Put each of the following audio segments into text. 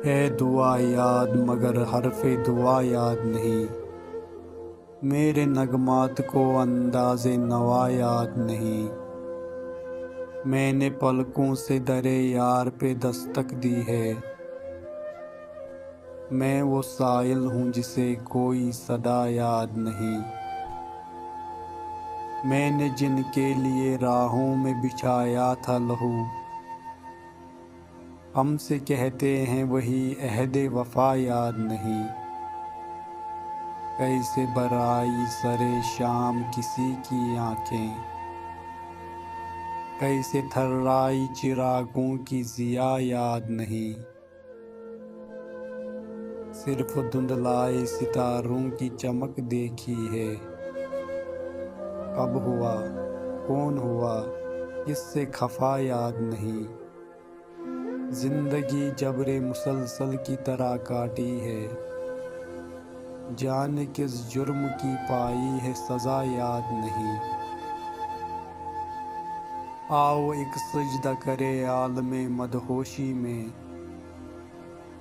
ہے دعا یاد مگر حرف دعا یاد نہیں، میرے نغمات کو انداز نوا یاد نہیں۔ میں نے پلکوں سے در یار پہ دستک دی ہے، میں وہ سائل ہوں جسے کوئی صدا یاد نہیں۔ میں نے جن کے لیے راہوں میں بچھایا تھا لہو، ہم سے کہتے ہیں وہی عہد وفا یاد نہیں۔ کیسے برائی سر شام کسی کی آنکھیں، کیسے تھرائی چراغوں کی ضیا یاد نہیں۔ صرف دھندلائے ستاروں کی چمک دیکھی ہے، کب ہوا کون ہوا کس سے خفا یاد نہیں۔ زندگی جبر مسلسل کی طرح کاٹی ہے، جانے کس جرم کی پائی ہے سزا یاد نہیں۔ آؤ ایک سجدہ کرے عالم مدہوشی میں،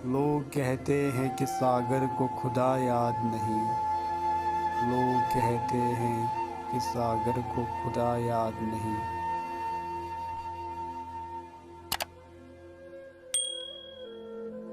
لوگ کہتے ہیں کہ ساگر کو خدا یاد نہیں۔ لوگ کہتے ہیں کہ ساگر کو خدا یاد نہیں۔